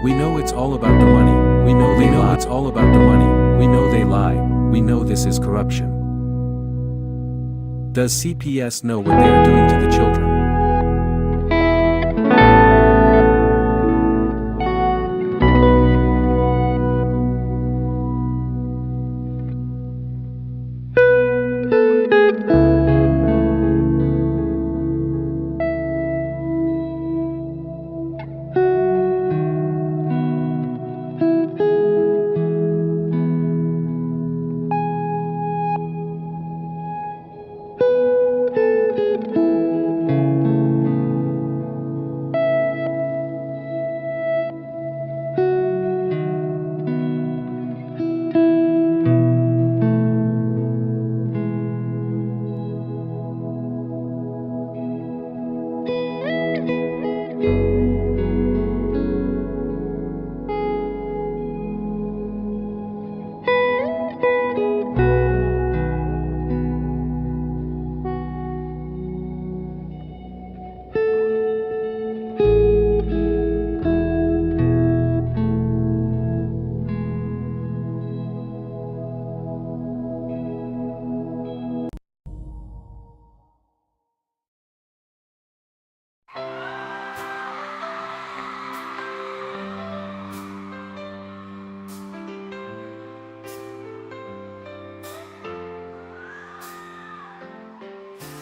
We know it's all about the money. We know it's all about the money. We know they lie. We know this is corruption. Does CPS know what they are doing to the children?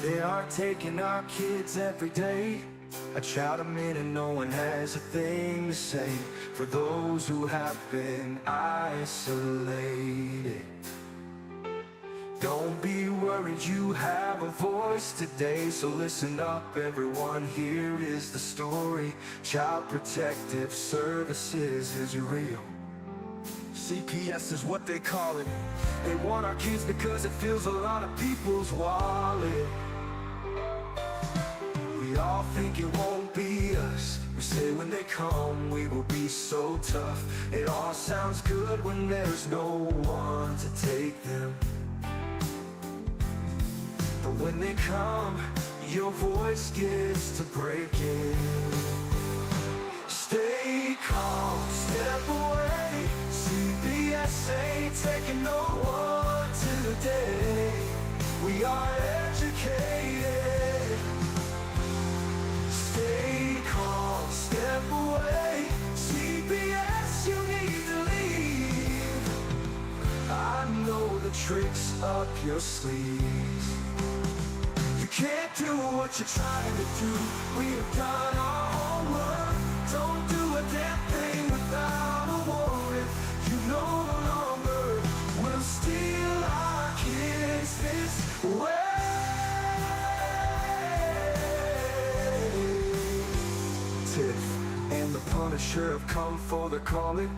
They are taking our kids every day. I shout them in and no one has a thing to say. For those who have been isolated, don't be worried, you have a voice today. So listen up everyone, here is the story. Child Protective Services is real. CPS is what they call it. They want our kids because it fills a lot of people's wallet. We all think it won't be us. We say when they come we will be so tough. It all sounds good when there's no one to take them. But when they come, your voice gets to breaking. Stay calm, step away. CPS ain't taking no one today. We are educated. Stay calm, step away. CPS, you need to leave. I know the tricks up your sleeves. You can't do what you're trying to do. We've done our homework. Don't do a damn thing without a warrant. You no longer will steal our kids this way. Tiff and the Punisher have come for the calling.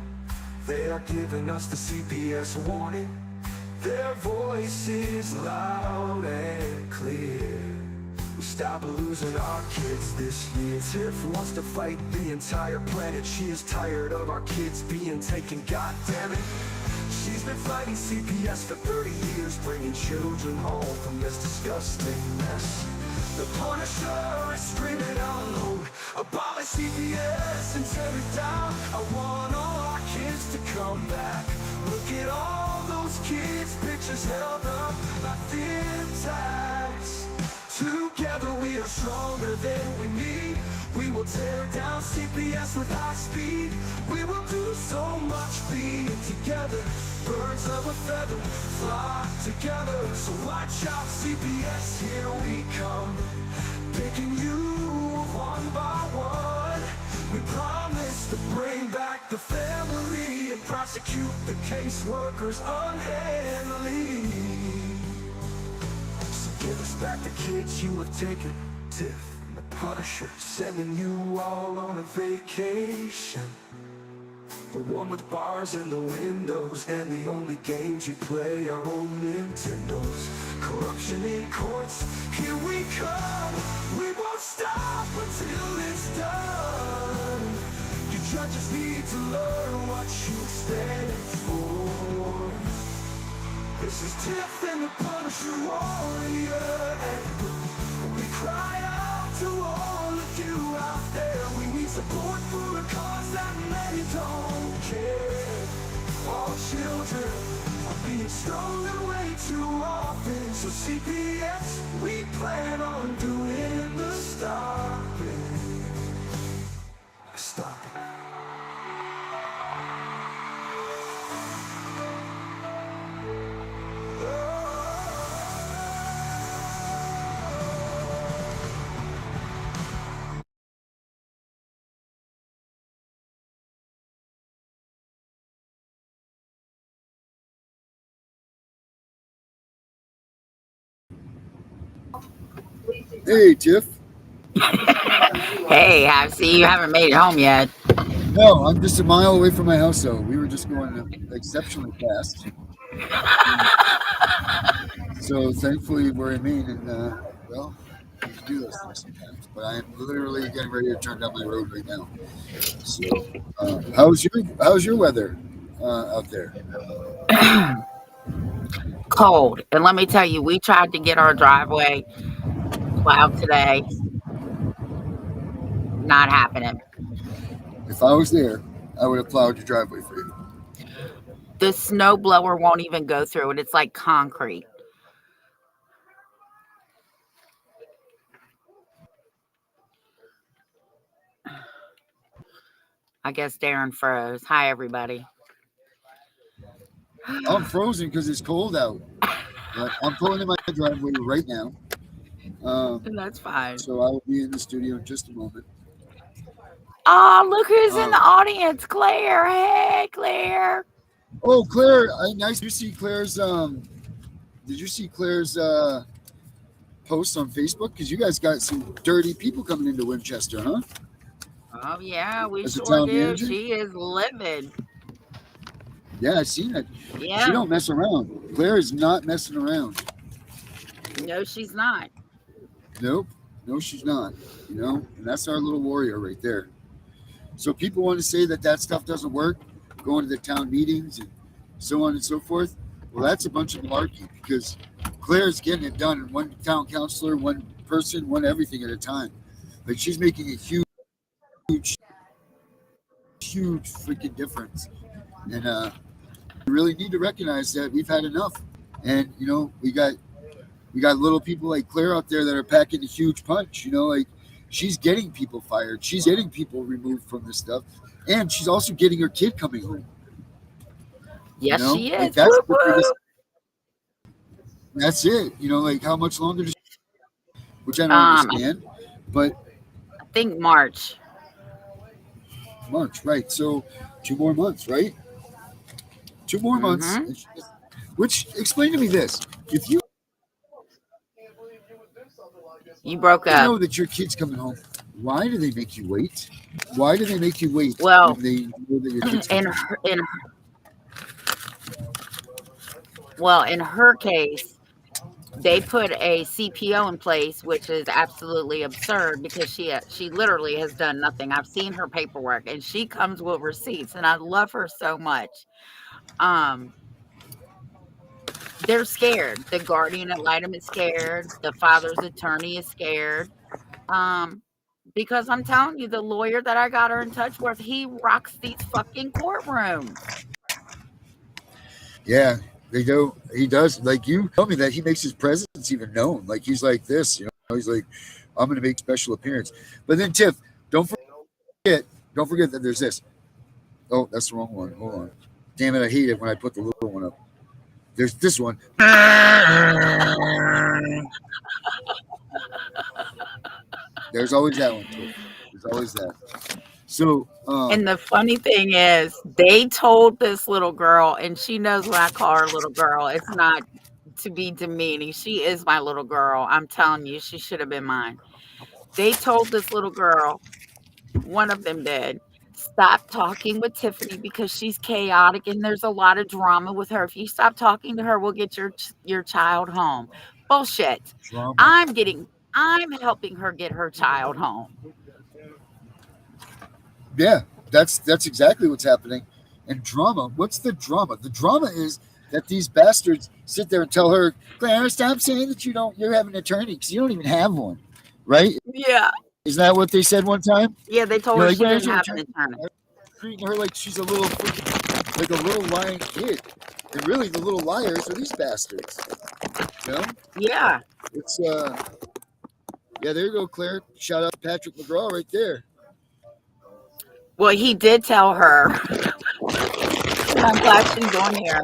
They are giving us the CPS warning. Their voice is loud and clear. We stop losing our kids this year. Tiff wants to fight the entire planet. She is tired of our kids being taken, God damn it. She's been fighting CPS for 30 years, bringing children home from this disgusting mess. The Punisher is screaming out loud, abolish CPS and tear it down. I want all our kids to come back. Look at all those kids' pictures held up like thin tags. Together we are stronger than we need. We will tear down CPS with high speed. We will do so much being together. Birds of a feather flock together. So watch out CPS, here we come. Picking you one by one. We promise to bring back the family and prosecute the caseworkers unhandily. Give us back the kids you have taken. Tiff and the Punisher sending you all on a vacation. The one with bars in the windows and the only games you play are on Nintendos. Corruption in courts, here we come. We won't stop until it's done. You judges need to learn what you stand for. This is Tiff and the Punisher warrior, and we cry out to all of you out there. We need support for a cause that many don't care. All children are being stolen way too often. So CPS, we plan on doing the stopping. Stop. Hey, Tiff. Hey, I see you haven't made it home yet. No, I'm just a mile away from my house, though. We were just going exceptionally fast. So thankfully, we're in Maine, and well, we can do those things sometimes. But I'm literally getting ready to turn down my road right now. So, how's your weather out there? Cold. And let me tell you, we tried to get our driveway plowed today. Not happening. If I was there, I would have plowed your driveway for you. The snow blower won't even go through it. It's like concrete. I guess Darren froze. Hi, everybody. I'm frozen because it's cold out. But I'm pulling in my driveway right now. That's fine. So I will be in the studio in just a moment. Oh, look who's in the audience. Claire. Hey, Claire. Oh, Claire, nice. Did you see Claire's post on Facebook? Because you guys got some dirty people coming into Winchester, huh? Oh, yeah, we As a sure town do. manager? She is livid. Yeah, I've seen it. Yeah. She don't mess around. Claire is not messing around. No, she's not. Nope. No, she's not. You know, and that's our little warrior right there. So people want to say that stuff doesn't work, going to the town meetings and so on and so forth. Well, that's a bunch of malarkey because Claire's getting it done. One town councilor, one person, one everything at a time. Like she's making a huge freaking difference. And we really need to recognize that we've had enough. And you know, we got little people like Claire out there that are packing a huge punch. You know, like she's getting people fired, she's getting people removed from this stuff, and she's also getting her kid coming home. Yes, you know? she is. Like that's the biggest. That's it. You know, like how much longer does which I don't understand, but I think March, right? So 2 more months, right? 2 more months. Which explain to me this: if you broke up, know that your kid's coming home, why do they make you wait? Why do they make you wait? Well, when they know that your kid's coming home? In her case, they put a CPO in place, which is absolutely absurd because she literally has done nothing. I've seen her paperwork, and she comes with receipts, and I love her so much. They're scared. The guardian ad litem is scared. The father's attorney is scared. Because I'm telling you, the lawyer that I got her in touch with, he rocks these fucking courtrooms. Yeah, they do. He does. Like you told me that he makes his presence even known. Like he's like this, you know. He's like, I'm going to make special appearance. But then Tiff, don't forget that there's this. Oh, that's the wrong one. Hold on. Damn it! I hate it when I put the little one up. There's this one. There's always that one, Tiff. There's always that. So, and the funny thing is, they told this little girl, and she knows when I call her little girl, it's not to be demeaning. She is my little girl. I'm telling you, she should have been mine. They told this little girl, one of them did, stop talking with Tiffany because she's chaotic and there's a lot of drama with her. If you stop talking to her, we'll get your child home. Bullshit. Drama. I'm helping her get her child home. Yeah, that's exactly what's happening. And drama, what's the drama? The drama is that these bastards sit there and tell her, Claire, stop saying that you have an attorney because you don't even have one. right? Yeah. Isn't that what they said one time? Yeah, they told You're her like, she where's didn't your have an attorney? attorney. Treating her like she's a little freaking, like a little lying kid. And really, the little liars are these bastards. You know? Yeah. It's yeah, there you go, Claire. Shout out to Patrick McGraw right there. Well, he did tell her, and I'm glad she's on here.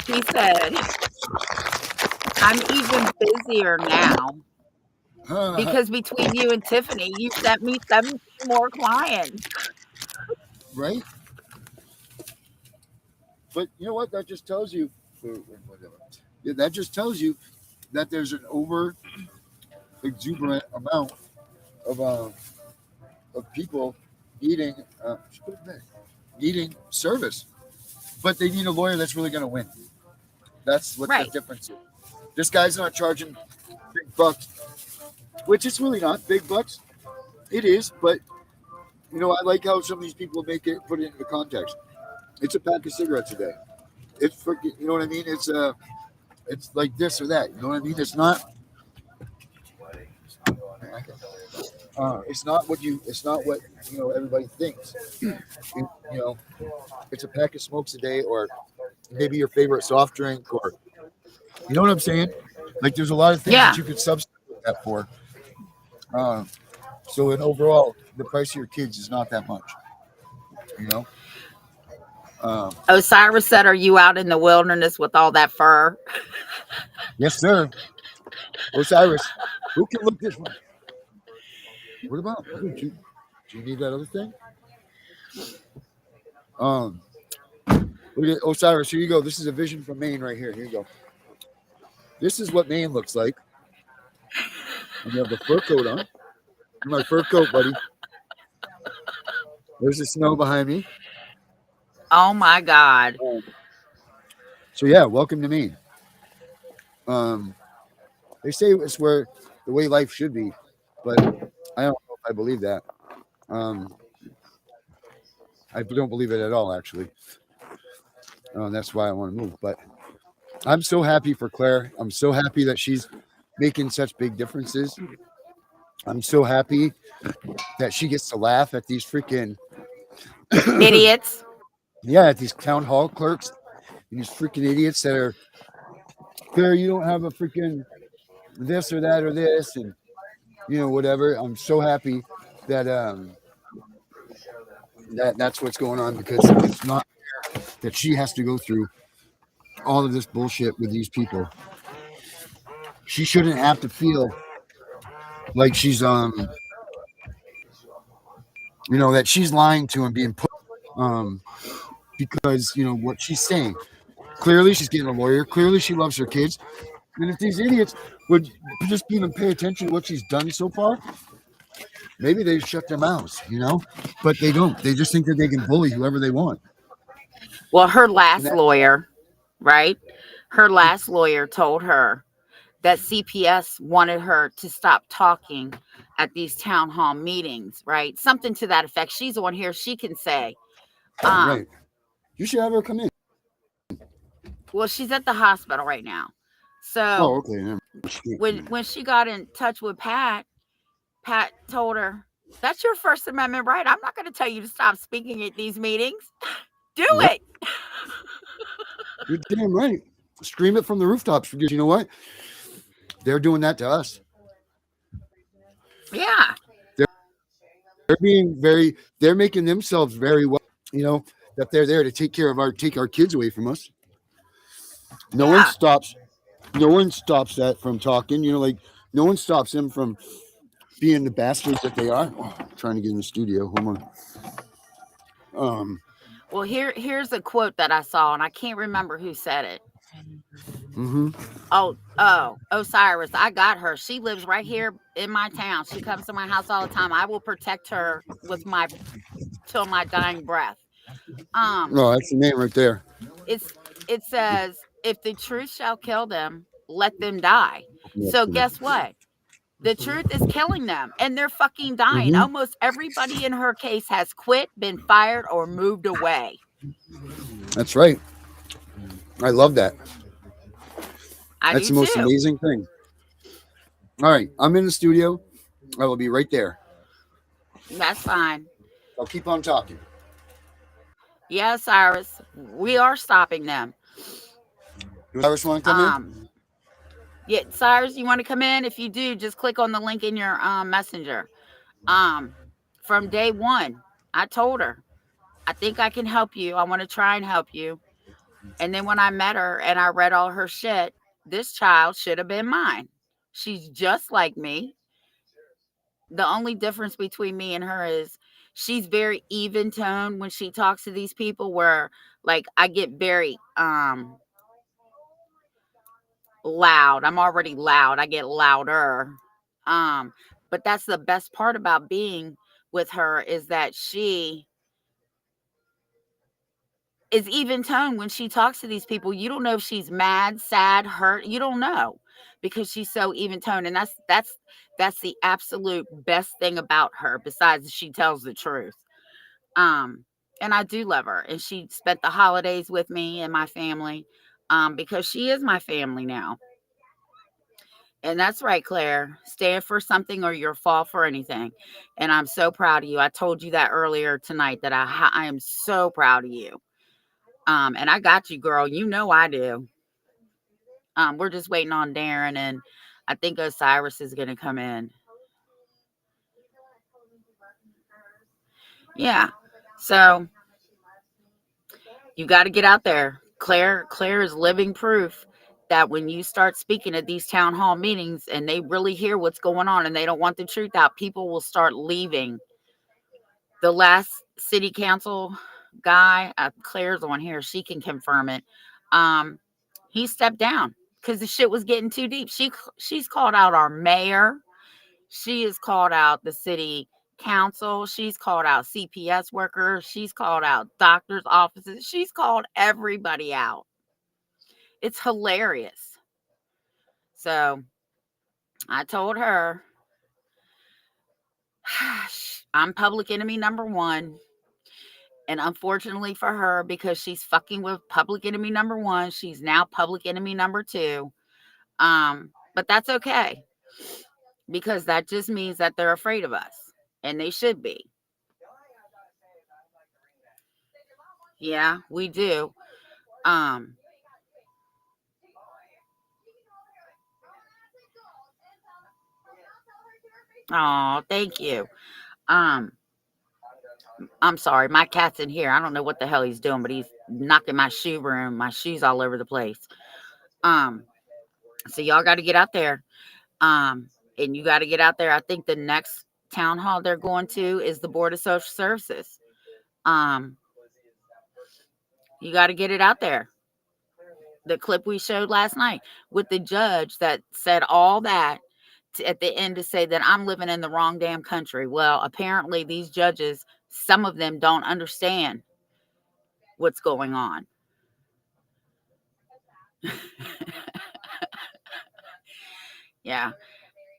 He said, I'm even busier now because between you and Tiffany, you sent me 17 more clients. Right? But you know what? That just tells you. Yeah, that just tells you that there's an over exuberant amount of people needing needing service, but they need a lawyer that's really going to win. That's what Right. the difference is. This guy's not charging big bucks, which it's really not big bucks. It is, but you know, I like how some of these people make it, put it into context. It's a pack of cigarettes a day. It's freaking, you know what I mean? It's like this or that. You know what I mean? It's not. It's not what you know everybody thinks. You know, it's a pack of smokes a day, or maybe your favorite soft drink, or you know what I'm saying? Like there's a lot of things Yeah. that you could substitute that for. So in overall, the price of your kids is not that much. You know. Osiris said, are you out in the wilderness with all that fur? Yes, sir. Osiris, who can look this one? What about? Do you need that other thing? Look at Osiris. Here you go. This is a vision from Maine right here. Here you go. This is what Maine looks like. And you have the fur coat on. My fur coat, buddy. There's the snow behind me. Oh my God. So yeah, welcome to Maine. They say it's where the way life should be, but I don't know if I believe that. I don't believe it at all, actually. That's why I want to move. But I'm so happy for Claire. I'm so happy that she's making such big differences. I'm so happy that she gets to laugh at these freaking Idiots. Yeah, at these town hall clerks, these freaking idiots that are, Claire, you don't have a freaking this or that or this, and you know, whatever. I'm so happy that that's what's going on, because it's not fair that she has to go through all of this bullshit with these people. She shouldn't have to feel like she's you know, that she's lying to and being put because you know what she's saying. Clearly she's getting a lawyer. Clearly she loves her kids. And if these idiots would just even pay attention to what she's done so far, maybe they shut their mouths, you know, but they don't. They just think that they can bully whoever they want. Well, her last lawyer, right? Her last lawyer told her that CPS wanted her to stop talking at these town hall meetings, right? Something to that effect. She's on here. She can say, Right. You should have her come in. Well, she's at the hospital right now. So okay. when she got in touch with Pat told her, that's your First Amendment right. I'm not going to tell you to stop speaking at these meetings. Do it. You're damn right. Scream it from the rooftops, because you know what? They're doing that to us. Yeah. They're making themselves very well, you know, that they're there to take our kids away from us. No one stops that from talking, you know, like no one stops them from being the bastards that they are. Oh, I'm trying to get in the studio. Hold on. Well, here's a quote that I saw, and I can't remember who said it. Osiris, I got her. She lives right here in my town. She comes to my house all the time. I will protect her till my dying breath. No, that's the name right there. It says, if the truth shall kill them, let them die. So guess what? The truth is killing them, and they're fucking dying. Almost everybody in her case has quit, been fired, or moved away. That's right. I love that. That's the most amazing thing. All right, I'm in the studio. I will be right there. That's fine. I'll keep on talking. Yeah, Cyrus, we are stopping them. Does Iris want to come in? Um, yeah, Cyrus, you want to come in? If you do, just click on the link in your messenger. Um, from day one, I told her, I think I can help you. I want to try and help you. And then when I met her and I read all her shit, this child should have been mine. She's just like me. The only difference between me and her is she's very even toned when she talks to these people, where like I get very loud. I'm already loud. I get louder. Um, but that's the best part about being with her, is that she is even tone when she talks to these people. You don't know if she's mad, sad, hurt. You don't know, because she's so even tone. And that's the absolute best thing about her, besides she tells the truth. Um, and I do love her. And she spent the holidays with me and my family, because she is my family now. And that's right, Claire. Stand for something or you'll fall for anything. And I'm so proud of you. I told you that earlier tonight, that I am so proud of you. And I got you, girl. You know I do. We're just waiting on Darren, and I think Osiris is gonna come in. Yeah. So you got to get out there. Claire is living proof that when you start speaking at these town hall meetings and they really hear what's going on and they don't want the truth out, people will start leaving. The last city council guy, Claire's on here, she can confirm it. He stepped down because the shit was getting too deep. She's called out our mayor. She has called out the city council. She's called out CPS workers. She's called out doctors' offices. She's called everybody out. It's hilarious. So I told her, I'm public enemy number one. And unfortunately for her, because she's fucking with public enemy number one, she's now public enemy number two. But that's okay, because that just means that they're afraid of us, and they should be. Yeah, we do. Um, oh, thank you. Um, I'm sorry, my cat's in here. I don't know what the hell he's doing, but he's knocking my shoe broom, my shoes all over the place. Um, so y'all got to get out there. And you got to get out there. I think the next town hall they're going to is the Board of Social Services. Um, you got to get it out there. The clip we showed last night with the judge that said all that at the end to say that I'm living in the wrong damn country. Well, apparently these judges, some of them don't understand what's going on. Yeah.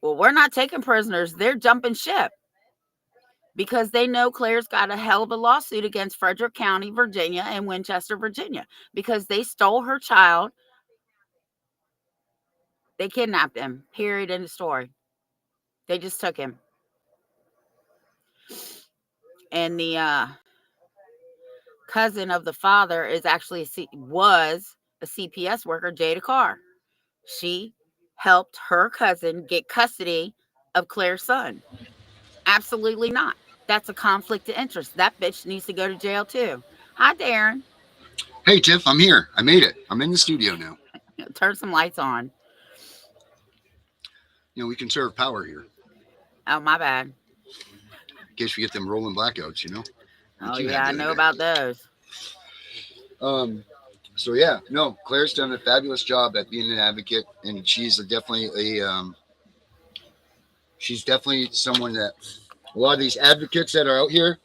Well, we're not taking prisoners. They're jumping ship because they know Claire's got a hell of a lawsuit against Frederick County, Virginia, and Winchester, Virginia, because they stole her child. They kidnapped him. Period. End of story. They just took him. And the cousin of the father is actually was a CPS worker, Jada Carr. She helped her cousin get custody of Claire's son. Absolutely not. That's a conflict of interest. That bitch needs to go to jail too. Hi, Darren. Hey, Tiff, I'm here. I made it. I'm in the studio now. Turn some lights on. You know, we conserve power here. Oh, my bad. In case we get them rolling blackouts, you know. Oh, yeah, I know about those. So yeah, no, Claire's done a fabulous job at being an advocate, and she's definitely she's definitely someone that a lot of these advocates that are out here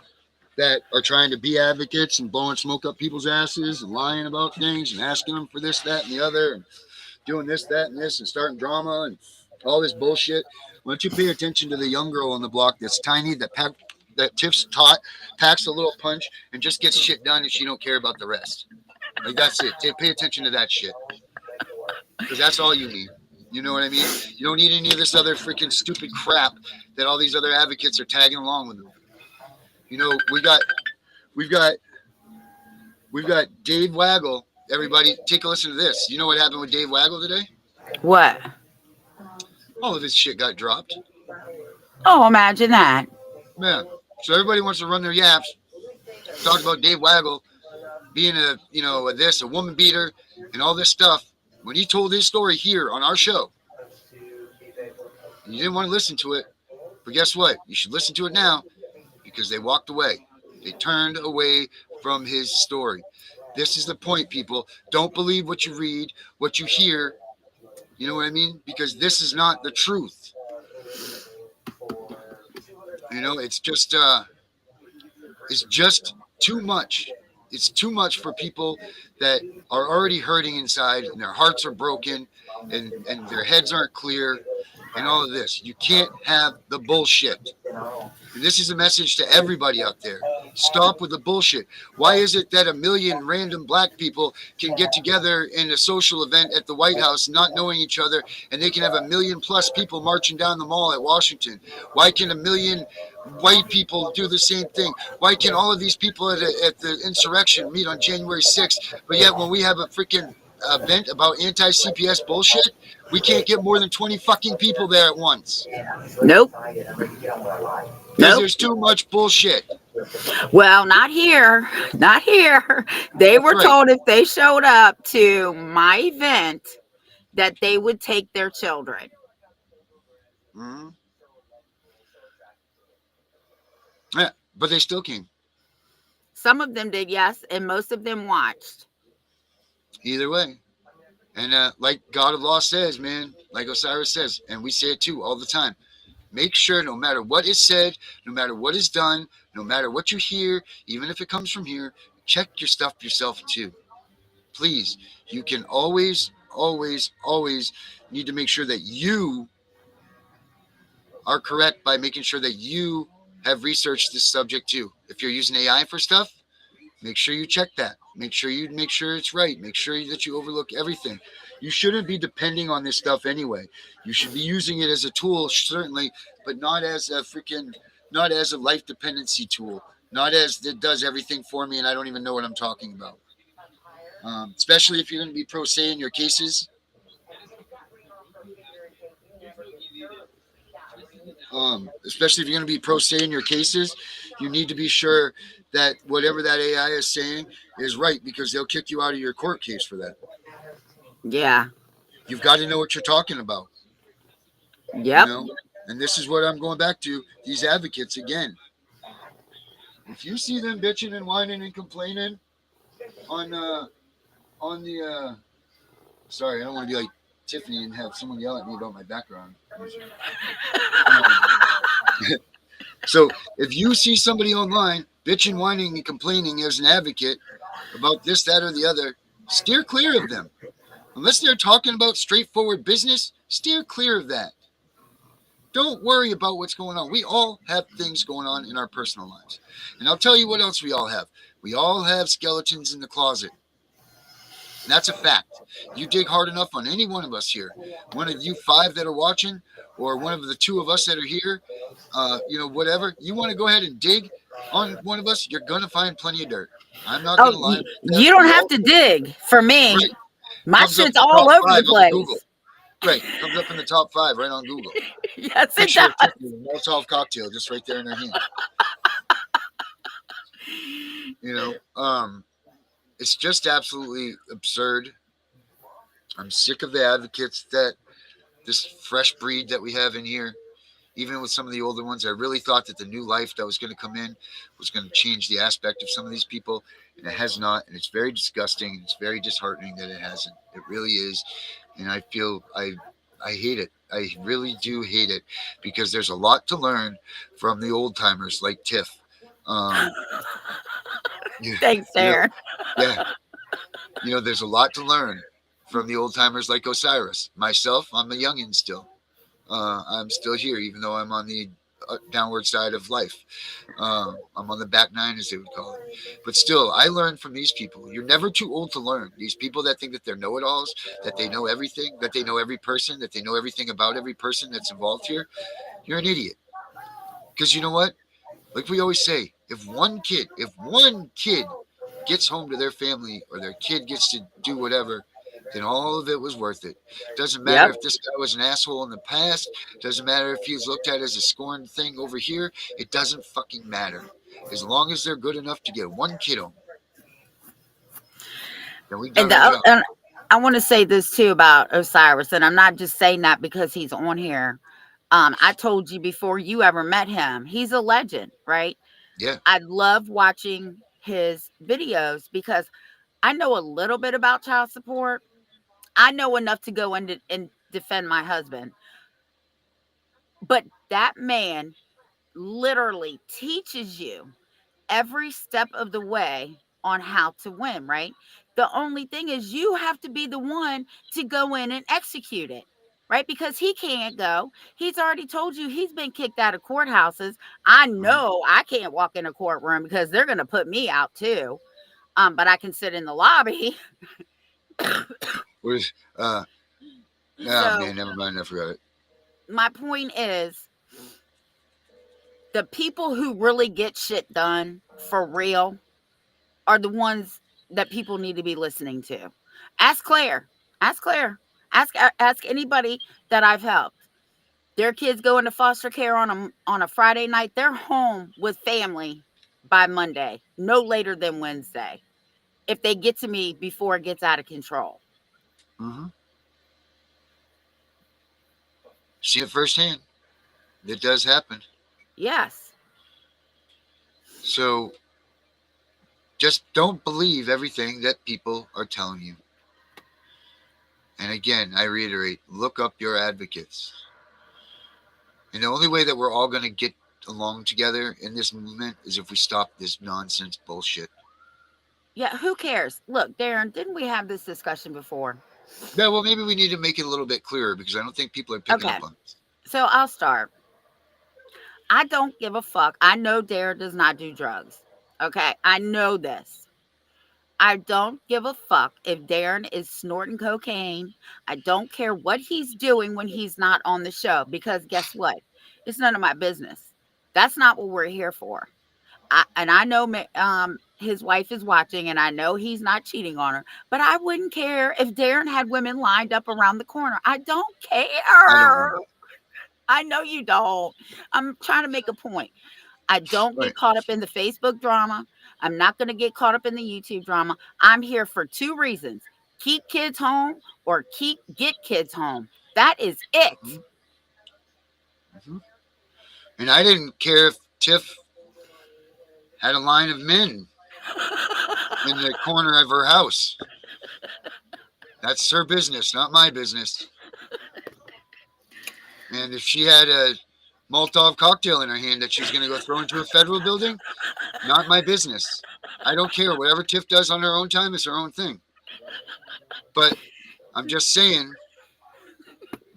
that are trying to be advocates and blowing smoke up people's asses and lying about things and asking them for this, that, and the other, and doing this, that, and this, and starting drama and all this bullshit. Why don't you pay attention to the young girl on the block that's tiny, that Tiff's taught, packs a little punch, and just gets shit done, and she don't care about the rest. Like, that's it. Pay attention to that shit, because that's all you need. You know what I mean? You don't need any of this other freaking stupid crap that all these other advocates are tagging along with them. You know, we've got Dave Waggle. Everybody, take a listen to this. You know what happened with Dave Waggle today? What? All of his shit got dropped. Oh, imagine that. Yeah. So everybody wants to run their yaps. Talk about Dave Waggle being a woman beater and all this stuff. When he told his story here on our show, and you didn't want to listen to it, but guess what? You should listen to it now because they walked away. They turned away from his story. This is the point, people. Don't believe what you read, what you hear. You know what I mean? Because this is not the truth. You know, it's just too much. It's too much for people that are already hurting inside and their hearts are broken and their heads aren't clear and all of this. You can't have the bullshit. And this is a message to everybody out there. Stop with the bullshit. Why is it that a million random black people can get together in a social event at the White House not knowing each other and they can have 1 million plus people marching down the mall at Washington? Why can 1 million white people do the same thing? Why can all of these people at the insurrection meet on January 6th? But yet when we have a freaking event about anti-CPS bullshit, we can't get more than 20 fucking people there at once. Nope. Because there's too much bullshit. Well, not here. Not here. They were told if they showed up to my event that they would take their children. Mm-hmm. Yeah, but they still came. Some of them did, yes, and most of them watched. Either way. And like God of Law says, man, like Osiris says, and we say it too all the time, make sure no matter what is said, no matter what is done, no matter what you hear, even if it comes from here, check your stuff yourself too. Please, you can always need to make sure that you are correct by making sure that you have researched this subject too. If you're using AI for stuff, make sure you check that. Make sure it's right. Make sure that you overlook everything. You shouldn't be depending on this stuff anyway. You should be using it as a tool, certainly, but not as a life dependency tool. Not as it does everything for me and I don't even know what I'm talking about. Especially if you're going to be pro se in your cases. Especially if you're going to be pro se in your cases, you need to be sure that whatever that AI is saying is right because they'll kick you out of your court case for that. Yeah. You've got to know what you're talking about. Yep. You know? And this is what I'm going back to, these advocates again. If you see them bitching and whining and complaining on the sorry, I don't want to be like Tiffany and have someone yell at me about my background. So if you see somebody online bitching, whining, and complaining as an advocate about this, that, or the other, steer clear of them. Unless they're talking about straightforward business, steer clear of that. Don't worry about what's going on. We all have things going on in our personal lives. And I'll tell you what else we all have. We all have skeletons in the closet. And that's a fact. You dig hard enough on any one of us here, one of you 5 that are watching, or one of the 2 of us that are here, whatever, you want to go ahead and dig on one of us, you're going to find plenty of dirt. I'm not going to lie. You don't have to dig for me. Right. My Comes shit's all over the place. Right. Comes up in the top 5 right on Google. Yes, it Picture does. a Molotov cocktail just right there in her hand. It's just absolutely absurd. I'm sick of the advocates that this fresh breed that we have in here, even with some of the older ones. I really thought that the new life that was going to come in was going to change the aspect of some of these people, and it has not. And it's very disgusting. And it's very disheartening that it hasn't. It really is. And I feel I hate it. I really do hate it because there's a lot to learn from the old timers like Tiff. Thanks, Aaron. There's a lot to learn from the old timers like Osiris. Myself, I'm a youngin' still. I'm still here, even though I'm on the downward side of life. I'm on the back nine, as they would call it. But still, I learned from these people. You're never too old to learn. These people that think that they're know-it-alls, that they know everything, that they know every person, that they know everything about every person that's involved here, you're an idiot. Because you know what? Like we always say, if one kid gets home to their family or their kid gets to do whatever, then all of it was worth it. Doesn't matter Yep. if this guy was an asshole in the past. Doesn't matter if he was looked at as a scorned thing over here. It doesn't fucking matter. As long as they're good enough to get one kid home, then we've And done our job. I want to say this too about Osiris, and I'm not just saying that because he's on here. I told you before you ever met him, he's a legend, right? Yeah. I love watching his videos because I know a little bit about child support. I know enough to go in and defend my husband. But that man literally teaches you every step of the way on how to win, right? The only thing is you have to be the one to go in and execute it, right? Because he can't go. He's already told you he's been kicked out of courthouses. I Mhm. know I can't walk in a courtroom because they're going to put me out too. But I can sit in the lobby. Where's oh So man, never mind, I forgot it. my point is the people who really get shit done for real are the ones that people need to be listening to. Ask Claire. Ask Claire. Ask anybody that I've helped. Their kids go into foster care on a Friday night. They're home with family by Monday, no later than Wednesday. If they get to me before it gets out of control. Mm-hmm. See it firsthand. It does happen. Yes. So just don't believe everything that people are telling you. And again, I reiterate, look up your advocates. And the only way that we're all going to get along together in this movement is if we stop this nonsense bullshit. Yeah, who cares? Look, Darren, didn't we have this discussion before? Yeah, well, maybe we need to make it a little bit clearer because I don't think people are picking Okay. up on this. So I'll start. I don't give a fuck. I know Darren does not do drugs. Okay. I know this. I don't give a fuck if Darren is snorting cocaine. I don't care what he's doing when he's not on the show because guess what? It's none of my business. That's not what we're here for. I know his wife is watching and I know he's not cheating on her, but I wouldn't care if Darren had women lined up around the corner. I don't I don't care. know. I know you don't. I'm trying to make a point. I don't Right. get caught up in the Facebook drama. I'm not going to get caught up in the YouTube drama. I'm here for two reasons: keep kids home or get kids home. That is it. Mm-hmm. Mm-hmm. And I didn't care if Tiff had a line of men in the corner of her house. That's her business, not my business. And if she had a Molotov cocktail in her hand that she's going to go throw into a federal building, not my business. I don't care. Whatever Tiff does on her own time is her own thing. But I'm just saying,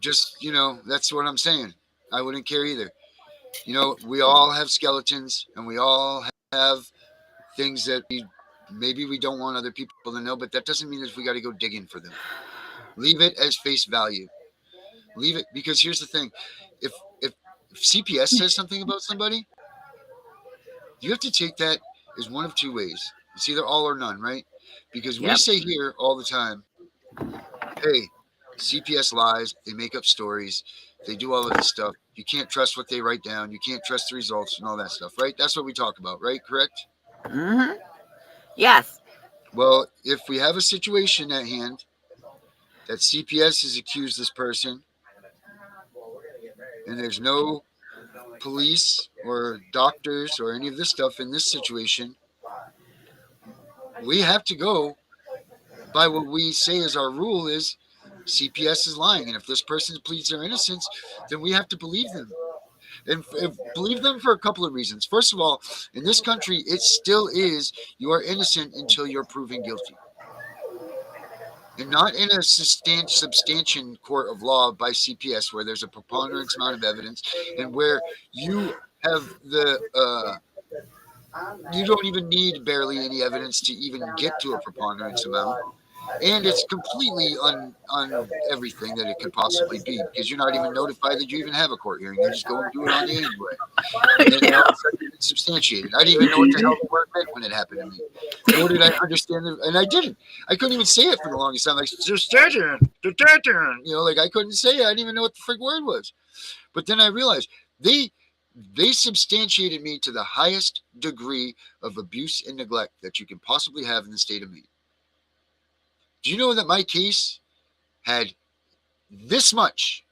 that's what I'm saying. I wouldn't care either. We all have skeletons and we all have things that maybe we don't want other people to know, but that doesn't mean that we got to go digging for them. Leave it as face value. Leave it, because here's the thing: if CPS says something about somebody, you have to take that as one of two ways. It's either all or none, right? Because we Yep. say here all the time, hey, CPS lies, they make up stories, they do all of this stuff. You can't trust what they write down, you can't trust the results and all that stuff, right? That's what we talk about, right? Correct? Mm-hmm. Yes. Well, if we have a situation at hand that CPS has accused this person and there's no police or doctors or any of this stuff in this situation, we have to go by what we say is our rule is CPS is lying. And if this person pleads their innocence, then we have to believe them. And believe them for a couple of reasons. First of all, in this country, it still is you are innocent until you're proven guilty. and not in a substantiation court of law by CPS where there's a preponderance amount of evidence and where you have you don't even need barely any evidence to even get to a preponderance amount. And it's completely on everything that it could possibly be because you're not even notified that you even have a court hearing. You just go and do it on the anyway. And then all of a sudden it's substantiated. I didn't even know what the hell the word meant when it happened to me. Nor did I understand it. And I didn't. I couldn't even say it for the longest time. Like, substantiation, like I couldn't say it. I didn't even know what the frig word was. But then I realized they substantiated me to the highest degree of abuse and neglect that you can possibly have in the state of Maine. Do you know that my case had this much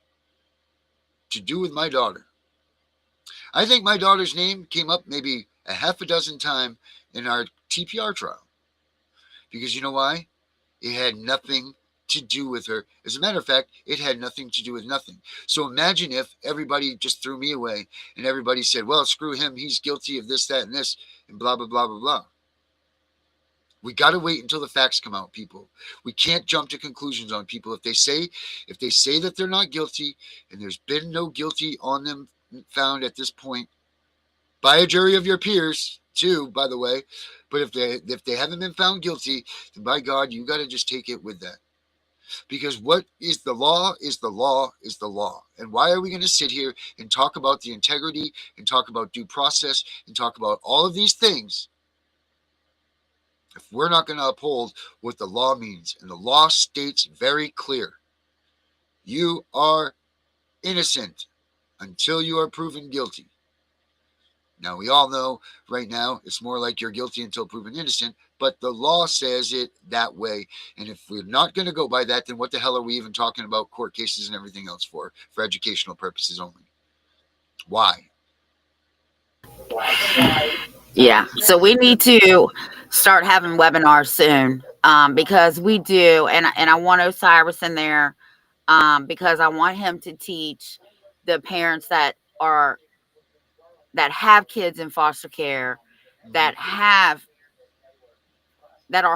to do with my daughter? I think my daughter's name came up maybe a half a dozen times in our TPR trial. Because you know why? It had nothing to do with her. As a matter of fact, it had nothing to do with nothing. So imagine if everybody just threw me away and everybody said, well, screw him. He's guilty of this, that, and this, and blah, blah, blah, blah, blah. We got to wait until the facts come out, people. We can't jump to conclusions on people. If they say that they're not guilty and there's been no guilty on them found at this point by a jury of your peers too, by the way, but if they haven't been found guilty, then by God, you got to just take it with that. Because what is the law is the law is the law. And why are we going to sit here and talk about the integrity and talk about due process and talk about all of these things if we're not going to uphold what the law means? And the law states very clear. You are innocent until you are proven guilty. Now, we all know right now it's more like you're guilty until proven innocent, but the law says it that way. And if we're not going to go by that, then what the hell are we even talking about court cases and everything else for educational purposes only? Why? Yeah, so we need to start having webinars soon, because we do, and I want Osiris in there, because I want him to teach the parents that have kids in foster care, that are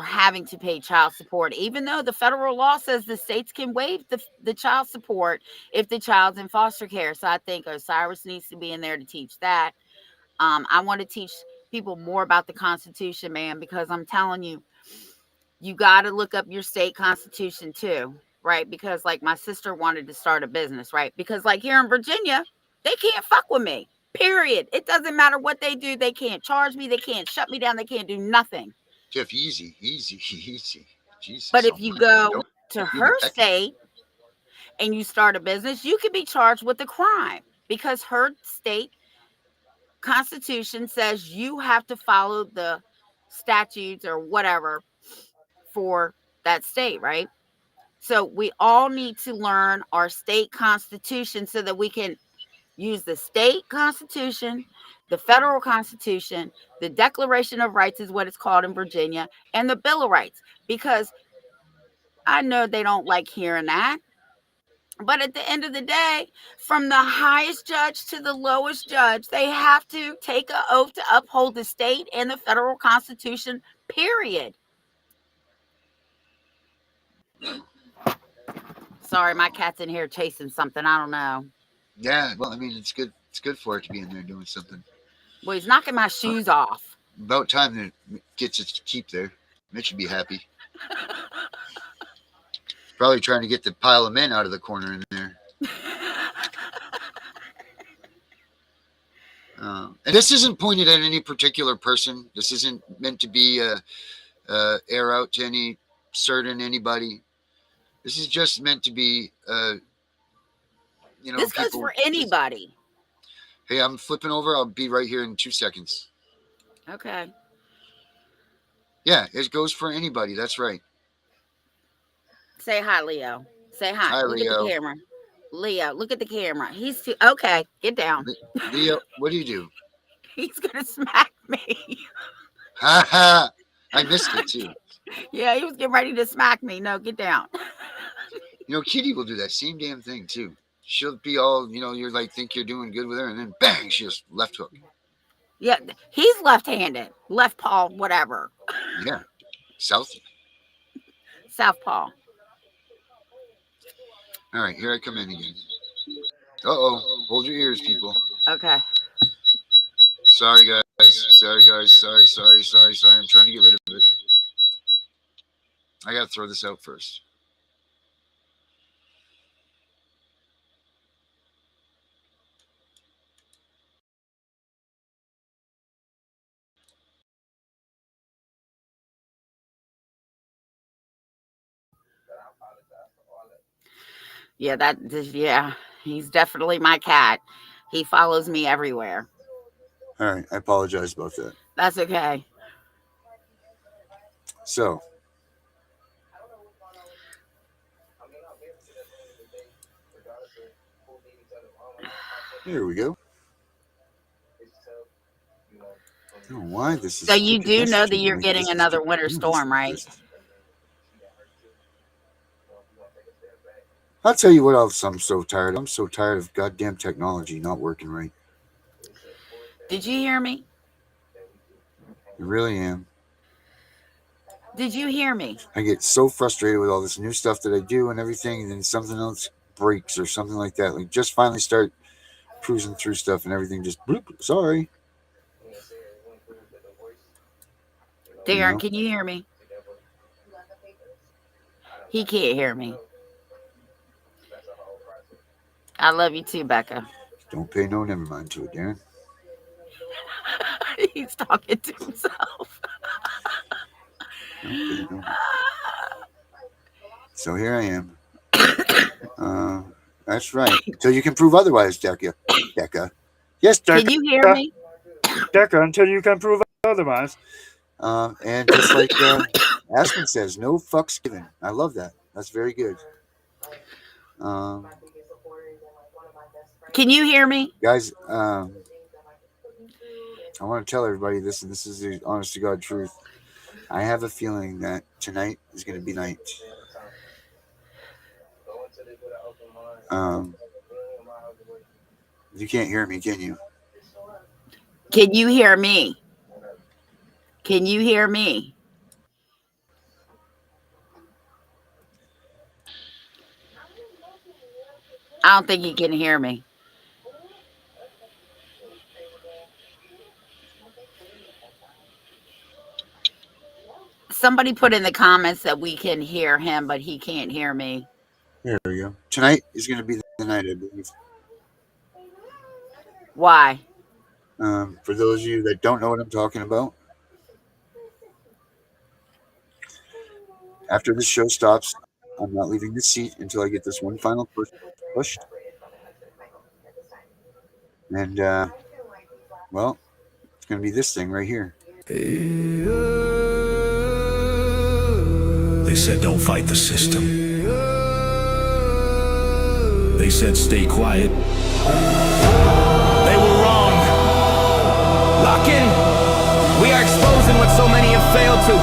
having to pay child support, even though the federal law says the states can waive the child support if the child's in foster care. So I think Osiris needs to be in there to teach that. I want to teach people more about the Constitution, man, because I'm telling you, you got to look up your state constitution too, right? Because like my sister wanted to start a business, right? Because like here in Virginia, they can't fuck with me, period. It doesn't matter what they do. They can't charge me. They can't shut me down. They can't do nothing. Tiff, easy. Jesus. But if you go to her state and you start a business, you could be charged with a crime because her state constitution says you have to follow the statutes or whatever for that state, right? So we all need to learn our state constitution so that we can use the state constitution, the federal constitution, the Declaration of Rights is what it's called in Virginia, and the Bill of Rights, because I know they don't like hearing that. But at the end of the day, from the highest judge to the lowest judge, they have to take an oath to uphold the state and the federal constitution, period. Sorry, my cat's in here chasing something. I don't know. Yeah, well, I mean, it's good. It's good for it to be in there doing something. Well, he's knocking my shoes off. About time that it gets its keep there. Mitch should be happy. Probably trying to get the pile of men out of the corner in there. And this isn't pointed at any particular person. This isn't meant to be air out to any certain anybody. This is just meant to be, this goes for anybody. Hey, I'm flipping over. I'll be right here in 2 seconds. Okay. Yeah, it goes for anybody. That's right. Say hi, Leo. Say hi. Hi, look Leo. At the camera. Leo, look at the camera. He's too okay. Get down. Leo, what do you do? He's gonna smack me. Ha ha! I missed it too. Yeah, he was getting ready to smack me. No, get down. You know, Kitty will do that same damn thing too. She'll be all, you're like, think you're doing good with her, and then bang, she just left hook. Yeah, he's left-handed, left paw, whatever. Yeah, Southpaw. Southpaw. All right, here I come in again. Uh-oh. Hold your ears, people. Okay. Sorry, guys. Sorry, guys. Sorry. I'm trying to get rid of it. I got to throw this out first. Yeah, he's definitely my cat. He follows me everywhere. All right, I apologize about that. That's okay. So, here we go. I don't know why this is. So you do know that you're getting another winter storm, right? I'll tell you what else I'm so tired of. I'm so tired of goddamn technology not working right. Did you hear me? I really am. Did you hear me? I get so frustrated with all this new stuff that I do and everything, and then something else breaks or something like that. Like, just finally start cruising through stuff and everything just bloop. Sorry. Darren, can you hear me? He can't hear me. I love you too, Becca. Don't pay no never mind to it, Darren. He's talking to himself. Okay, no. So here I am. That's right. Until you can prove otherwise, Decca. Yes, Decca. Can you hear me? Decca, until you can prove otherwise. And just like Aspen says, no fucks given. I love that. That's very good. Can you hear me? Guys, I want to tell everybody this, and this is the honest to God truth. I have a feeling that tonight is going to be night. You can't hear me, can you? Can you hear me? Can you hear me? I don't think he can hear me. Somebody put in the comments that we can hear him, but he can't hear me. There we go. Tonight is going to be the night, I believe. Why? For those of you that don't know what I'm talking about, after this show stops, I'm not leaving this seat until I get this one final person pushed. And, well, it's going to be this thing right here. They said don't fight the system. They said stay quiet. They were wrong. Lock in. We are exposing what so many have failed to.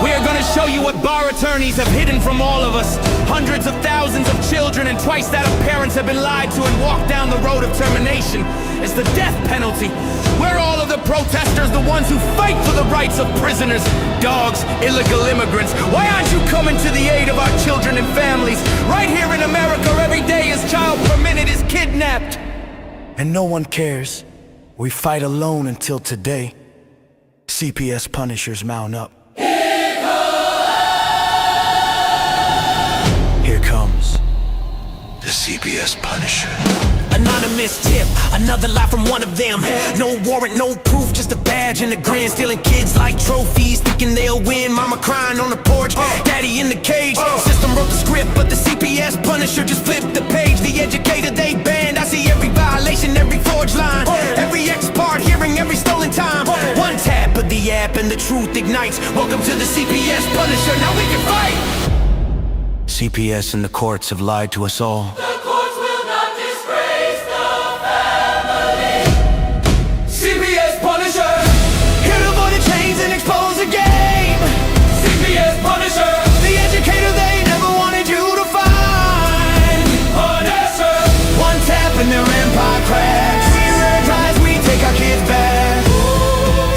We are going to show you what bar attorneys have hidden from all of us. Hundreds of thousands of children and twice that of parents have been lied to and walked down the road of termination. It's the death penalty. We're all of the protesters, the ones who fight for the rights of prisoners, dogs, illegal immigrants. Why aren't you coming to the aid of our children and families? Right here in America, every day a child per minute is kidnapped. And no one cares. We fight alone until today. CPS Punishers mount up. Here comes the CPS Punisher. Anonymous tip, another lie from one of them. No warrant, no proof, just a badge and a grin. Stealing kids like trophies, thinking they'll win. Mama crying on the porch, daddy in the cage. System wrote the script, but the CPS Punisher just flipped the page. The educator they banned, I see every violation, every forged line, every ex-part hearing, every stolen time. One tap of the app and the truth ignites. Welcome to the CPS Punisher, now we can fight. CPS and the courts have lied to us all. The courts will not disgrace the family. CPS Punisher, here to avoid the chains and expose the game. CPS Punisher, the educator they never wanted you to find. Punisher, one tap and their empire cracks. We rise, we take our kids back.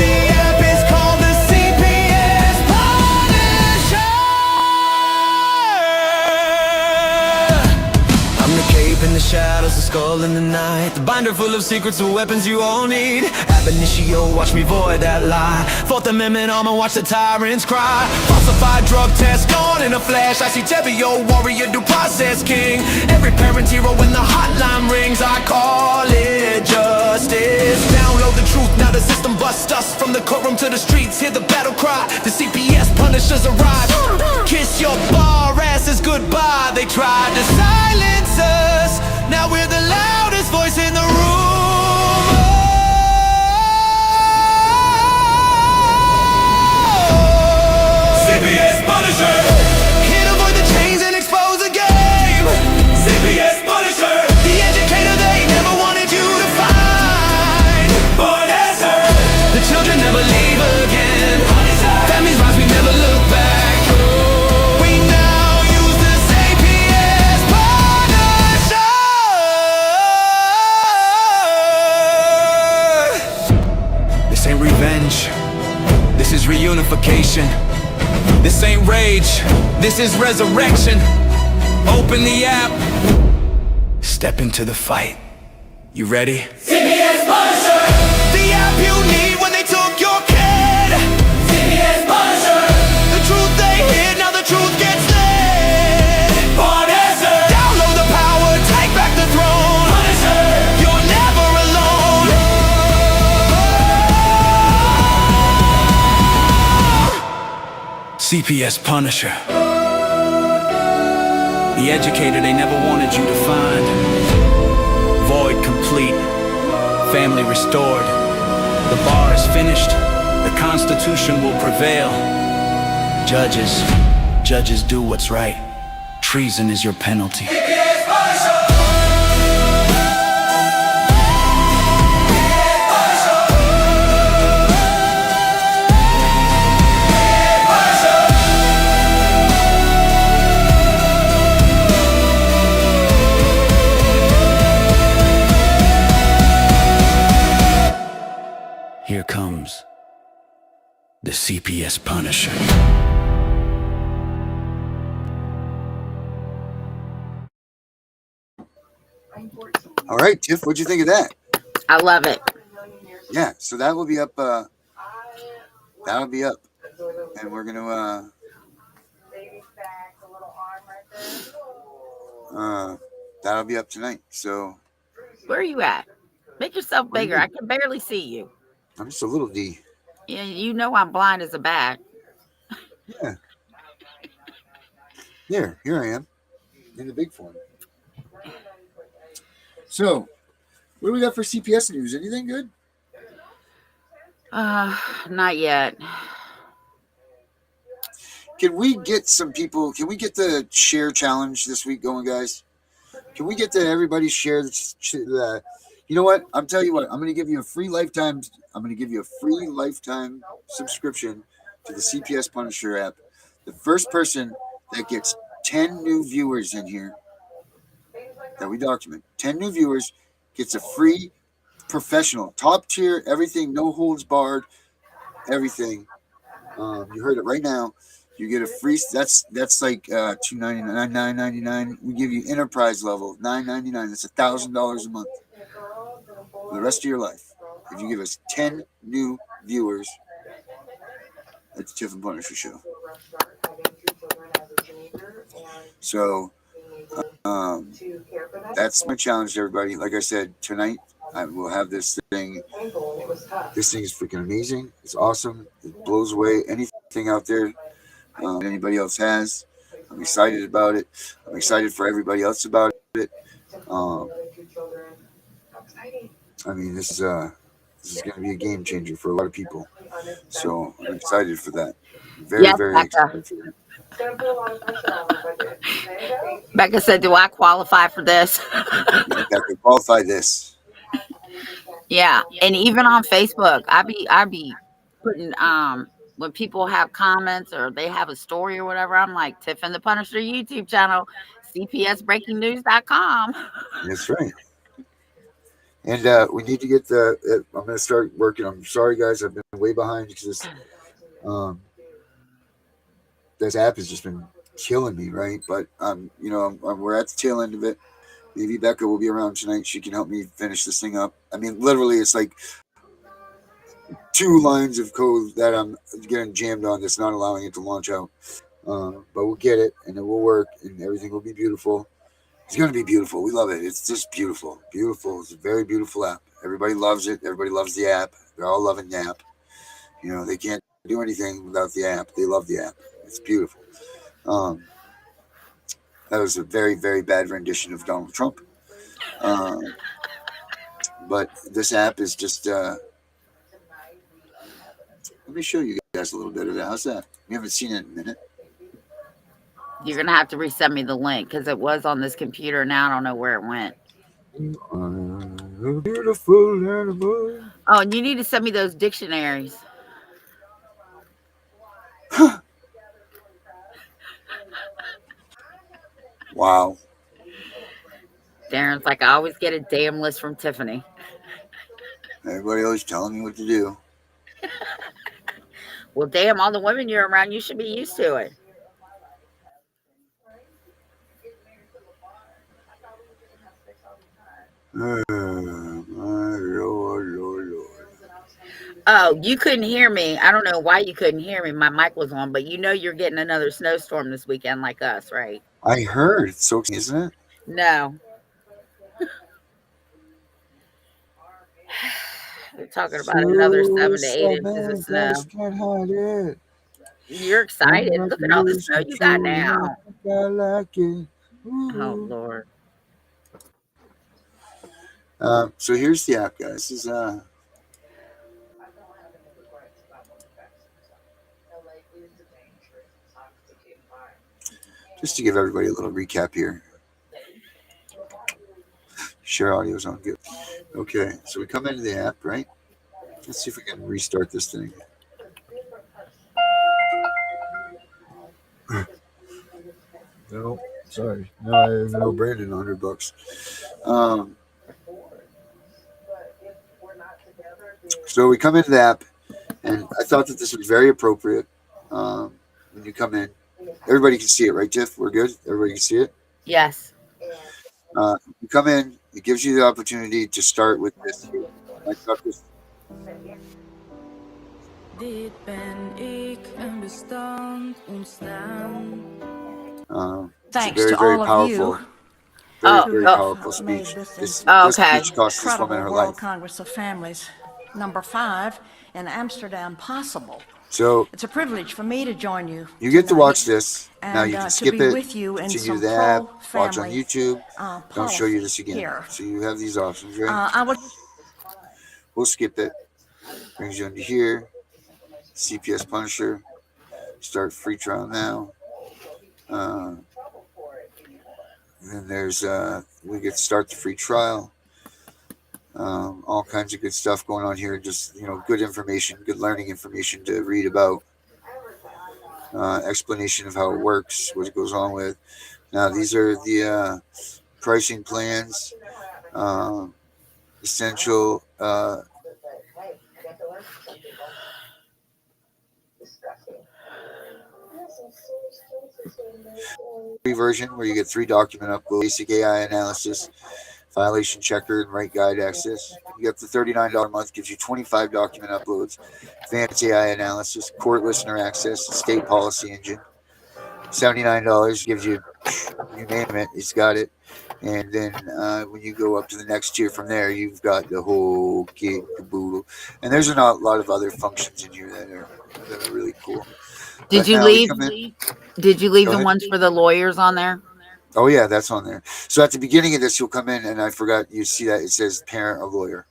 The app is called the CPS Punisher. skull in the night. The binder full of secrets and weapons you all need. Ab initio, watch me void that lie. Fourth Amendment armor, watch the tyrants cry. Falsified drug test gone in a flash. I see Tebio, warrior, due process king. Every parent's hero when the hotline rings. I call it justice. Download the truth, now the system busts us. From the courtroom to the streets, hear the battle cry. The CPS punishers arrive. Kiss your bar asses goodbye. They tried to silence us. Now we're the loudest voice in the room. CPS Punisher. Here to avoid the chains and expose the game. CPS Punisher. The educator they never wanted you to find. Born as her. The children never leave again. Families rise, we never look back. We now use the CPS Punisher. This ain't revenge. This is reunification. This ain't rage. This is resurrection. Open the app. Step into the fight. You ready? CPS Punisher. The app you need when they took your kid. CPS Punisher. The truth they hid, now the truth gets lit. Born as her. Download the power, take back the throne. Punisher. You're never alone. CPS Punisher. The educator they never wanted you to find. Void complete. Family restored. The bar is finished. The Constitution will prevail. Judges do what's right. Treason is your penalty. CPS Punisher. Here comes the CPS Punisher. All right, Tiff, what'd you think of that? I love it. Yeah, so that will be up. That'll be up, and we're gonna. That'll be up tonight. So Where are you at? Make yourself bigger. I can barely see you. I'm just a little D. Yeah, you know I'm blind as a bat. Yeah. Here I am in the big form. So, what do we got for CPS news? Anything good? Not yet. Can we get some people? Can we get the share challenge this week going, guys? Can we get to everybody share the? You know what? I'm telling you what. I'm going to give you a free lifetime. I'm going to give you a free lifetime subscription to the CPS Punisher app. The first person that gets 10 new viewers in here that we document, 10 new viewers, gets a free professional, top tier, everything, no holds barred, everything. You heard it right now. You get a free. That's like $2.99, $9.99. We give you enterprise level $9.99. That's $1,000 a month for the rest of your life. If you give us 10 new viewers at the Tiff and Punisher show. So that's my challenge to everybody. Like I said, tonight I will have this thing. This thing is freaking amazing. It's awesome. It blows away anything out there anybody else has. I'm excited about it. I'm excited for everybody else about it. I mean, this is going to be a game changer for a lot of people. So I'm excited for that. Very excited for that. Becca said, do I qualify for this? I can qualify this. Yeah. And even on Facebook, I be putting when people have comments or they have a story or whatever, I'm like, Tiff and the Punisher YouTube channel, cpsbreakingnews.com. That's right. And we need to get I'm going to start working. I'm sorry, guys. I've been way behind because this app has just been killing me, right? But we're at the tail end of it. maybe Becca will be around tonight. She can help me finish this thing up. I mean, literally, it's like 2 lines of code that I'm getting jammed on that's not allowing it to launch out. But we'll get it, and it will work, and everything will be beautiful. It's going to be beautiful. We love it. It's just beautiful. Beautiful. It's a very beautiful app. Everybody loves it. Everybody loves the app. They're all loving the app. You know, they can't do anything without the app. They love the app. It's beautiful. That was a very, very bad rendition of Donald Trump. But this app is just... let me show you guys a little bit of it. How's that? We haven't seen it in a minute. You're going to have to resend me the link because it was on this computer. Now I don't know where it went. Beautiful animal. Oh, and you need to send me those dictionaries. Wow. Darren's like, I always get a damn list from Tiffany. Everybody always telling me what to do. Well, damn, all the women you're around, you should be used to it. My Lord. Oh, you couldn't hear me. I don't know why you couldn't hear me. My mic was on, but you know you're getting another snowstorm this weekend like us, right? I heard. It's so, isn't it? No. We're talking about another 7 to 8 inches of snow. Can't hide it. You're excited. Look at all the snow you got now. I like it. Oh, Lord. So here's the app, guys. This is just to give everybody a little recap here. Share audio's on good. Okay, so we come into the app, right? Let's see if we can restart this thing. No, sorry. No, I have no Brandon, $100. So we come into the app, and I thought that this was very appropriate. When you come in, everybody can see it, right, Tiff? We're good? Everybody can see it? Yes. You come in, it gives you the opportunity to start with this. I thought this. Thanks very, to very all powerful, of you. very powerful speech. This speech cost this woman her World life. Congress of Families, number 5 in Amsterdam possible. So It's a privilege for me to join you. you get to tonight watch this. Now and, you can to skip be it, with you in continue some the app, watch on pro-family, YouTube. Don't show you this policy again. here. So you have these options, right? I would We'll skip it. Brings you into here. CPS Punisher. Start free trial now. And then there's we get to start the free trial. All kinds of good stuff going on here. Just good information, good learning information to read about. Explanation of how it works, what it goes on with. Now these are the pricing plans. Essential. Free version where you get 3 document uploads, basic AI analysis, violation checker, and right guide access. You get the $39 a month, gives you 25 document uploads, advanced AI analysis, court listener access, state policy engine. $79 gives you name it, it's got it. And then when you go up to the next tier from there, you've got the whole kit caboodle. And there's a lot of other functions in here that are really cool. Did you leave the ones for the lawyers on there? Oh yeah, that's on there. So at the beginning of this, you'll come in, and I forgot you see that it says parent or lawyer.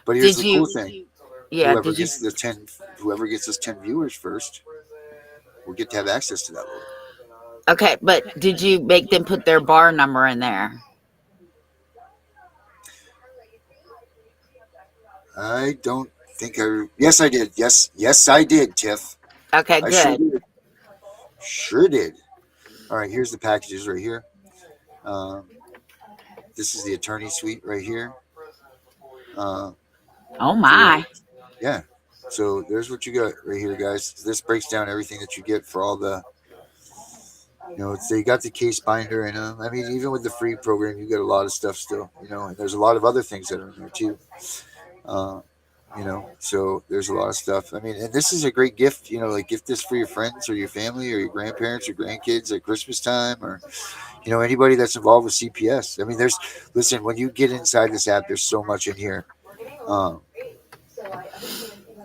But here's the cool thing: whoever gets us 10 viewers first, will get to have access to that lawyer. Okay, but did you make them put their bar number in there? I don't think I. Yes, I did. Yes, I did, Tiff. Okay, good. Sure did. All right, here's the packages right here. This is the attorney suite right here. Oh my. Yeah. So there's what you got right here, guys. This breaks down everything that you get for all the They got the case binder in them. I mean, even with the free program, you get a lot of stuff still. And there's a lot of other things that are in there too. Uh, so there's a lot of stuff. I mean, and this is a great gift. Like gift this for your friends or your family or your grandparents or grandkids at Christmas time, or anybody that's involved with CPS. I mean, listen, when you get inside this app, there's so much in here. Um,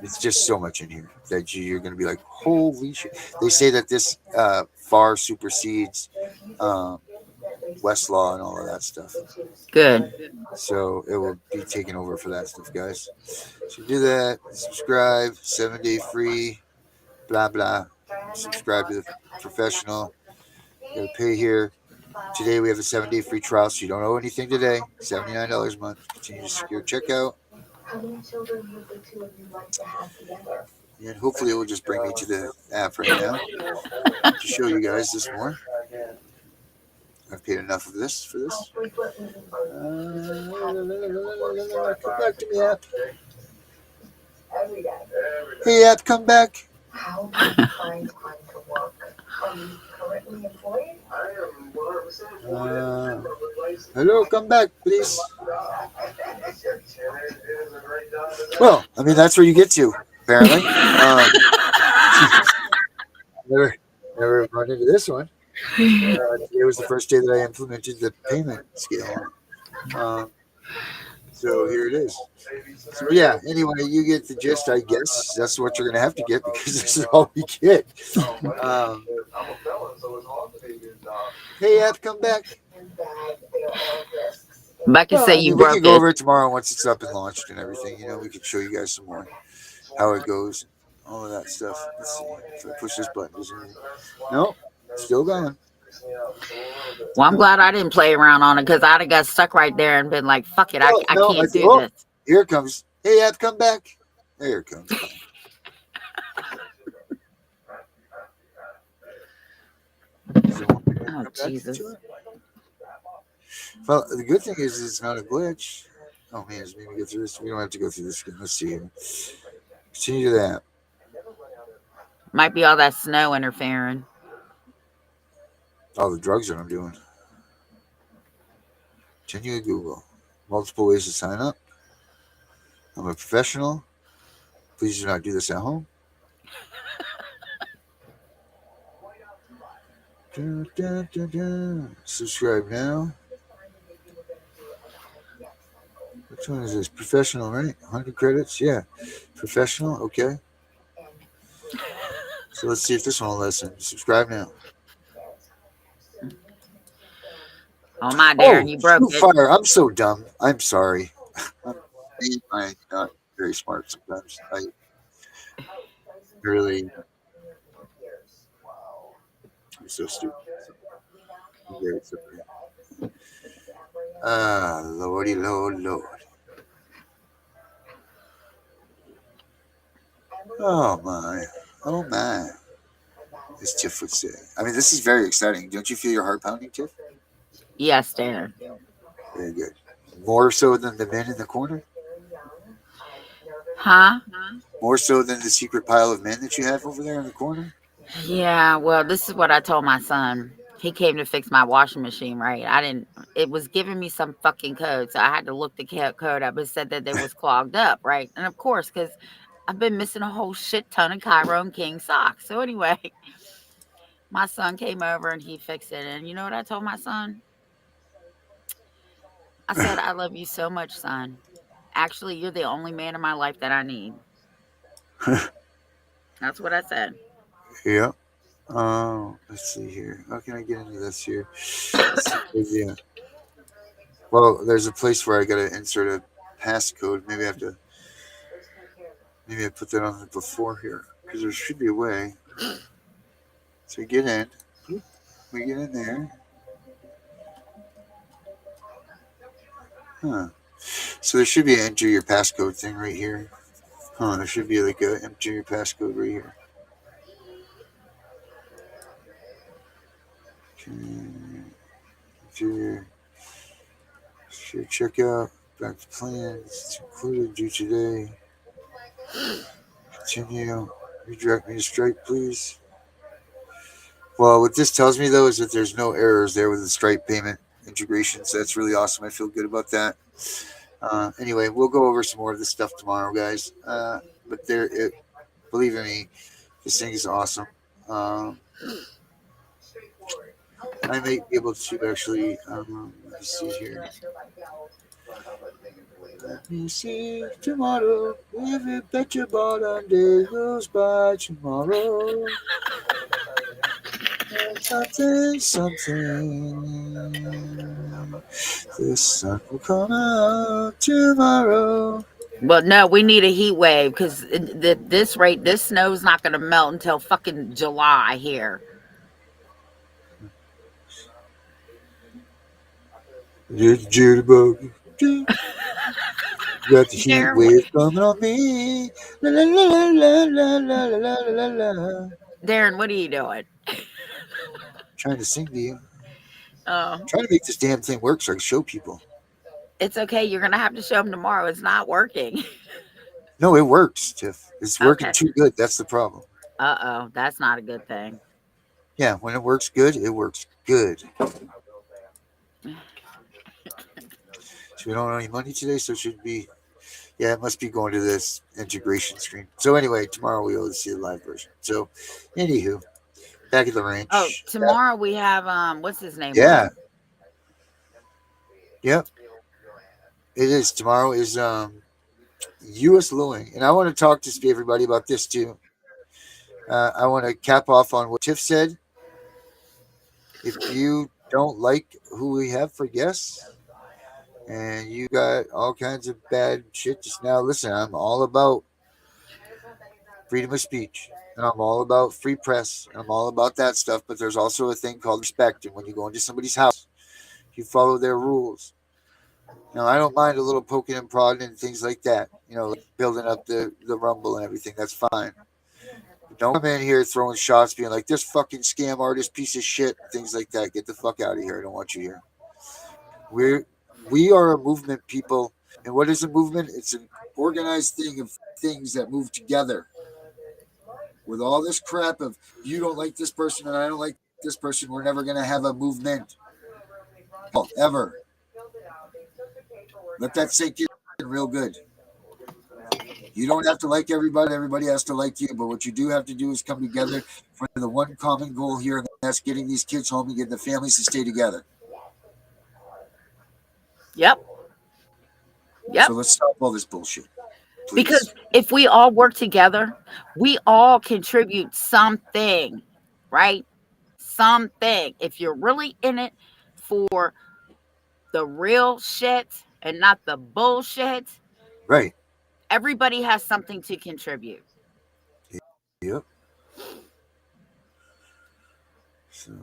it's just so much in here that you're going to be like, holy shit. They say that this far supersedes Westlaw and all of that stuff. Good. So it will be taken over for that stuff, guys. So do that. Subscribe. 7-day free. Blah, blah. Subscribe to the professional. You got to pay here. Today we have a 7-day free trial, so you don't owe anything today. $79 a month. Continue to secure checkout. And hopefully it will just bring me to the app right now to show you guys this more. I've paid enough of this for this. Come back to me, app. Hey, app, come back. How do you find time to work? Are you currently employed? Hello, come back, please. Well, I mean, that's where you get to, apparently. Never run into this one. Today was the first day that I implemented the payment scale. So here it is. So yeah, anyway, you get the gist, I guess. That's what you're going to have to get because this is all we get. Hey, app, come back. Becky said you we broke can go it. over it tomorrow once it's up and launched and everything. We can show you guys some more how it goes, all of that stuff. Let's see if I push this button. Does it? No, still going. Well, I'm glad I didn't play around on it because I'd have got stuck right there and been like, fuck it, I can't do this. Here it comes. Hey, app, come back. There it comes. Oh, Jesus. Well, the good thing is it's not a glitch. Oh, man, let me get through this. We don't have to go through this again. Let's see here. Continue to that. Might be all that snow interfering. All the drugs that I'm doing. Continue to Google. Multiple ways to sign up. I'm a professional. Please do not do this at home. Subscribe now. Which one is this? Professional, right? 100 credits? Yeah. Professional? Okay. So let's see if this one will listen. Subscribe now. Oh, my Darren, you broke it. Fire. I'm so dumb. I'm sorry. I'm not very smart sometimes. I really... I'm so stupid. I'm very stupid. Lordy, Lord. Oh my. As Tiff would say. I mean, this is very exciting. Don't you feel your heart pounding, Tiff? Yes, Darren. Very good. More so than the men in the corner? Huh? More so than the secret pile of men that you have over there in the corner? Yeah, well, this is what I told my son. He came to fix my washing machine, right? It was giving me some fucking code, so I had to look the code up. It said that it was clogged up, right? And of course, because I've been missing a whole shit ton of Cairo and King socks. So anyway, my son came over and he fixed it. And you know what I told my son? I said, I love you so much, son. Actually, you're the only man in my life that I need. That's what I said. Yeah. Let's see here. How can I get into this here? Yeah. Well, there's a place where I gotta insert a passcode. Maybe I put that on before here because there should be a way. So we get in. We get in there. Huh. So there should be an enter your passcode thing right here. There should be like a enter your passcode right here. Okay. Share checkout. Back to plans. It's included due today. Continue. Redirect me to Stripe, please. Well, what this tells me though is that there's no errors there with the Stripe payment integration, so that's really awesome. I feel good about that. Anyway, we'll go over some more of this stuff tomorrow, guys. But believe me, this thing is awesome. I may be able to actually. Let me see here. Let me see tomorrow. If you bet your bottom day goes by tomorrow. Something. The sun will come out tomorrow. But no, we need a heat wave because this rate, this snow's not going to melt until fucking July here. Jitterbug. Got the heat Darren, wave coming on me. La la la la la la la la la la. Darren, what are you doing? Trying to sing to you. Oh, Trying to make this damn thing work so I can show people. it's okay. You're going to have to show them tomorrow. It's not working. No, it works, Tiff. It's working too good. That's the problem. Uh-oh. That's not a good thing. Yeah, when it works good, it works good. So we don't have any money today, so it should be. Yeah, it must be going to this integration screen. So anyway, tomorrow we will see the live version. So, anywho, back at the ranch. Oh, tomorrow we have what's his name? Yeah. Yep. It is. Tomorrow is U.S. Lewing, and I want to talk to everybody about this too. I want to cap off on what Tiff said. If you don't like who we have for guests, and you got all kinds of bad shit just now, listen, I'm all about freedom of speech, and I'm all about free press, and I'm all about that stuff, but there's also a thing called respect, and when you go into somebody's house, you follow their rules. Now, I don't mind a little poking and prodding and things like that, like building up the rumble and everything, that's fine. But don't come in here throwing shots, being like, this fucking scam artist piece of shit, things like that. Get the fuck out of here, I don't want you here. We are a movement, people. And what is a movement? It's an organized thing of things that move together. With all this crap of you don't like this person and I don't like this person, we're never going to have a movement. Ever. Let that sink in real good. You don't have to like everybody. Everybody has to like you. But what you do have to do is come together for the one common goal here, and that's getting these kids home and getting the families to stay together. Yep. So let's stop all this bullshit. Please. Because if we all work together, we all contribute something, right? Something. If you're really in it for the real shit and not the bullshit, right? Everybody has something to contribute. Yep. So,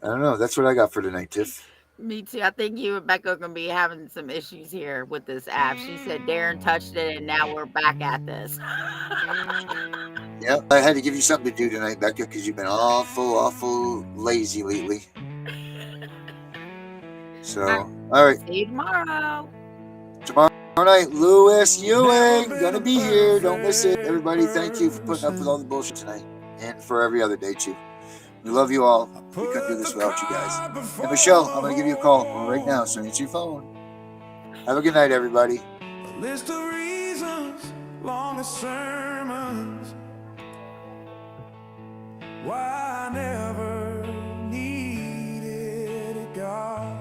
I don't know. That's what I got for tonight, Tiff. Me too. I think you and Becca are going to be having some issues here with this app. She said Darren touched it, and now we're back at this. Yep. I had to give you something to do tonight, Becca, because you've been awful lazy lately. So, all right. See you tomorrow. Tomorrow night, Louis Ewing, gonna be here. Don't miss it. Everybody, thank you for putting up with all the bullshit tonight and for every other day, too. We love you all. We couldn't do this without you guys. And Michelle, I'm going to give you a call right now, so answer your phone. Have a good night, everybody. A list of reasons, long as sermons, why I never needed a God.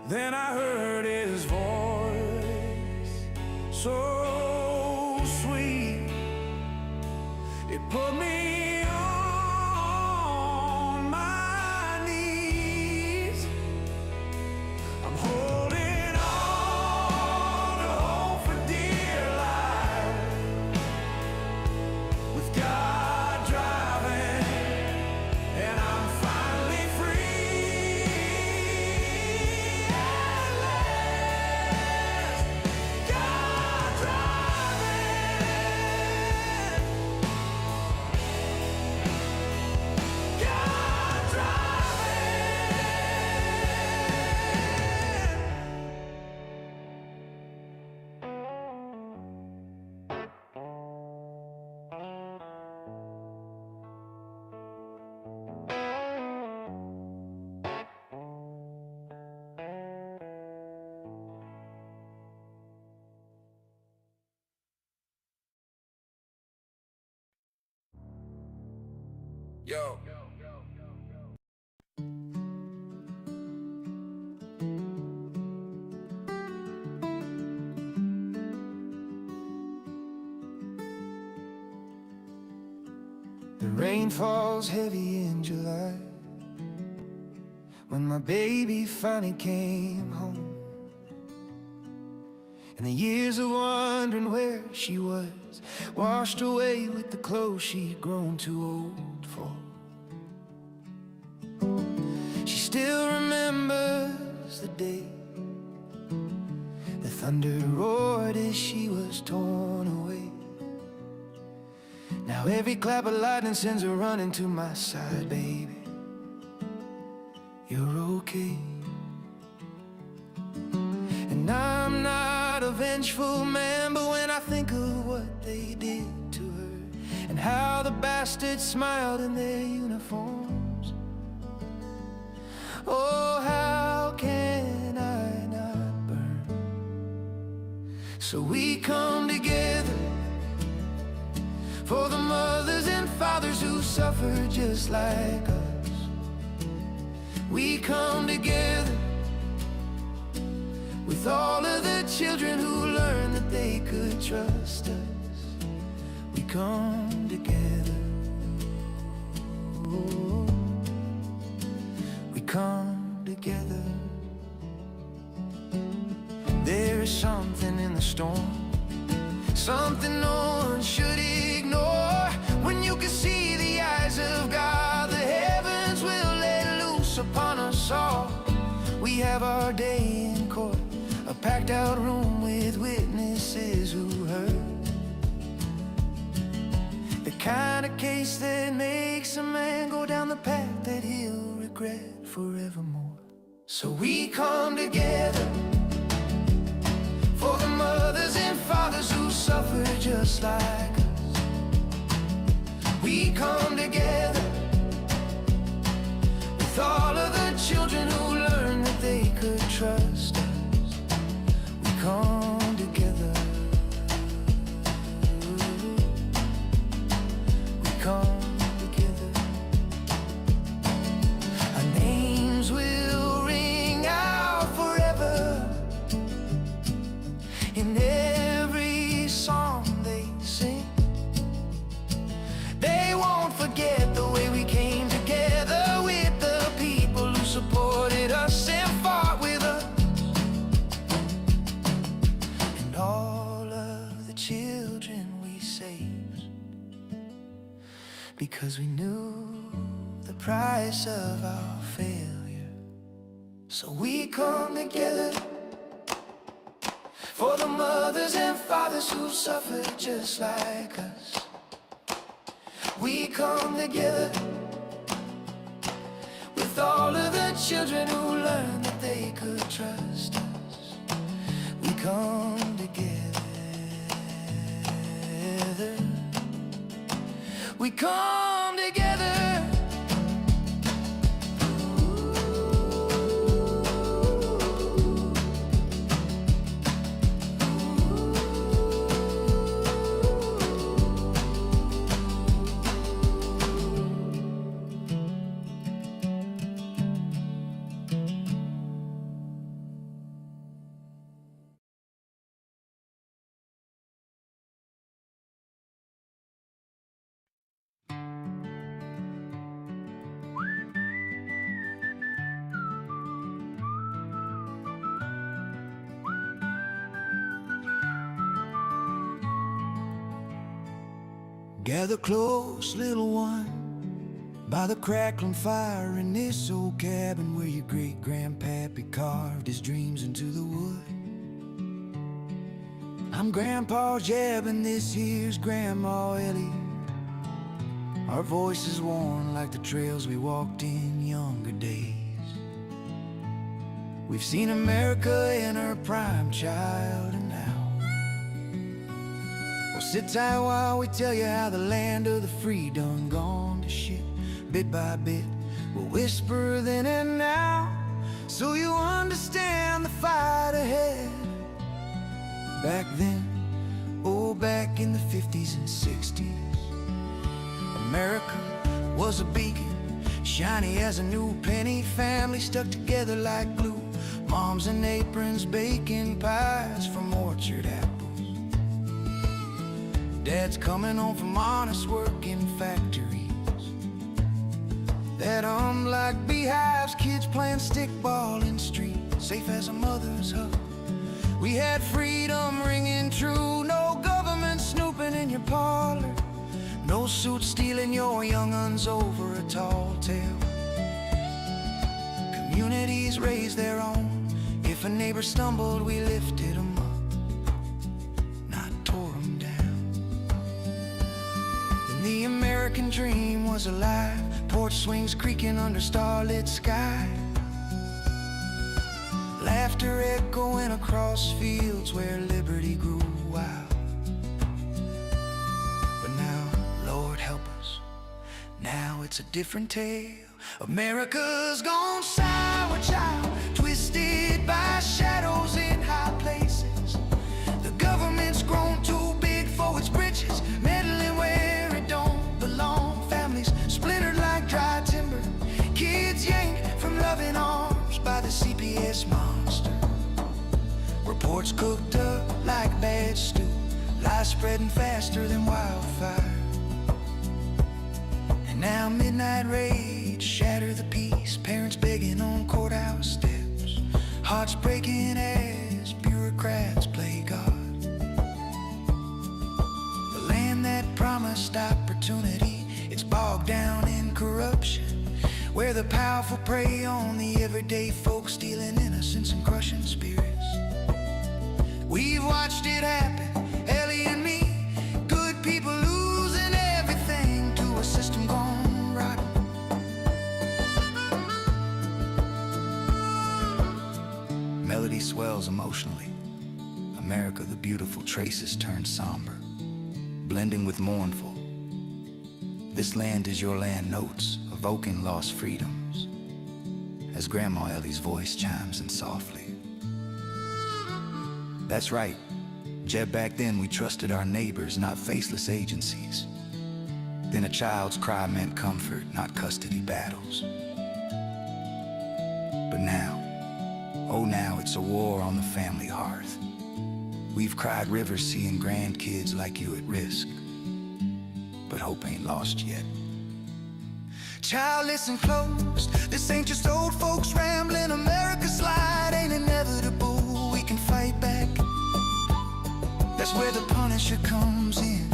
Then I heard his voice, so sweet, it put me on my knees. I'm holding on to hope for dear life, with God driving, and I'm finally free at last. God driving, Yo. The rain falls heavy in July when my baby finally came home. And the years of wondering where she was washed away with the clothes she'd grown too old for. She still remembers the day the thunder roared as she was torn away. Now every clap of lightning sends her running to my side. Baby, you're okay. And I'm not a vengeful man, but when I think of what they did to her and how the bastards smiled in their uniforms, oh, how can I not burn? So we come together for the mothers and fathers who suffer just like us. We come together with all of the children who learned that they could trust us. We come together. Oh, we come together. There is something in the storm, something no one should ignore. When you can see the eyes of God, the heavens will let loose upon us all. We have our day in court, a packed out room with witnesses who heard the kind of case that makes a man go down the path that he'll regret forevermore. So we come together for the mothers and fathers who suffer just like us. We come together with all of the children who learned that they could trust us. We come together. We come together. Our names will ring out forever in every song they sing. They won't forget the way we came together with the people who supported us and fought with us, and all of the children we saved, because we knew the price of our failure. So we come together for the mothers and fathers who suffered just like us. We come together with all of the children who learned that they could trust us. We come together. We come together. Gather close, little one, by the crackling fire in this old cabin where your great-grandpappy carved his dreams into the wood. I'm Grandpa Jeb and this here's Grandma Ellie. Our voices worn like the trails we walked in younger days. We've seen America in her prime, child, and now sit tight while we tell you how the land of the free done gone to shit. Bit by bit, we'll whisper then and now, so you understand the fight ahead. Back then, oh, back in the 50s and 60s, America was a beacon, shiny as a new penny. Family stuck together like glue. Moms in aprons baking pies from orchard apples. Dads coming home from honest work in factories that like beehives. Kids playing stickball in streets, safe as a mother's hug. We had freedom ringing true. No government snooping in your parlor. No suit stealing your young uns over a tall tale. Communities raised their own. If a neighbor stumbled, we lifted them up, not tore them down. Then the American dream was alive. Porch swings creaking under starlit sky. Laughter echoing across fields where liberty grew wild. But now, Lord help us, now it's a different tale. America's gone sour, child, twisted by shadows in high places. The government's grown too big for its britches, meddling where it don't belong. Families splintered like dry timber, kids yanked from loving arms by the CPS monster. Reports cooked up like bad stew, lies spreading faster than wildfire. And now midnight raids shatter the peace, parents begging on courthouse steps, hearts breaking as bureaucrats play God. The land that promised opportunity, it's bogged down in corruption, where the powerful prey on the everyday folks, stealing innocence and crushing spirits. We've watched it happen, Ellie and me, good people losing everything to a system gone rotten. Melody swells emotionally. America the beautiful traces turn somber, blending with mournful. This land is your land notes, evoking lost freedoms, as Grandma Ellie's voice chimes in softly. That's right, Jeb, back then we trusted our neighbors, not faceless agencies. Then a child's cry meant comfort, not custody battles. But now, oh now it's a war on the family hearth. We've cried rivers seeing grandkids like you at risk, but hope ain't lost yet. Child, listen close, this ain't just old folks rambling. America's slide ain't inevitable, we can fight back. That's where the Punisher comes in,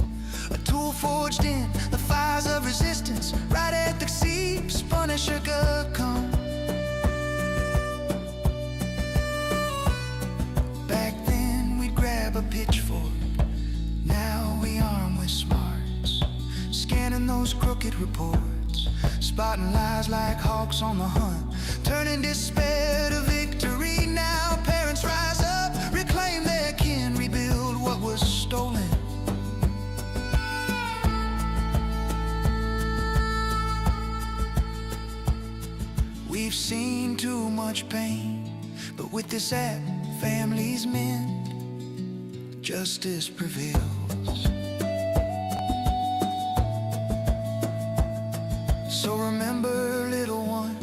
a tool forged in the fires of resistance. Right at the seams, Punisher come. Back then we'd grab a pitchfork, now we arm with smarts, scanning those crooked reports, spotting lies like hawks on the hunt, turning despair to victory. Now parents rise up, reclaim their kin, rebuild what was stolen. We've seen too much pain, but with this app, families mend, justice prevails. So remember, little one,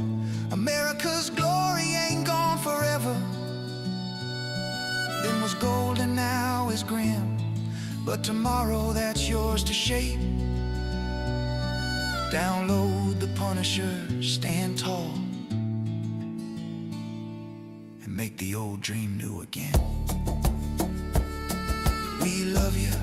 America's glory ain't gone forever. Then was golden, now is grim, but tomorrow that's yours to shape. Download the Punisher, stand tall, and make the old dream new again. We love you.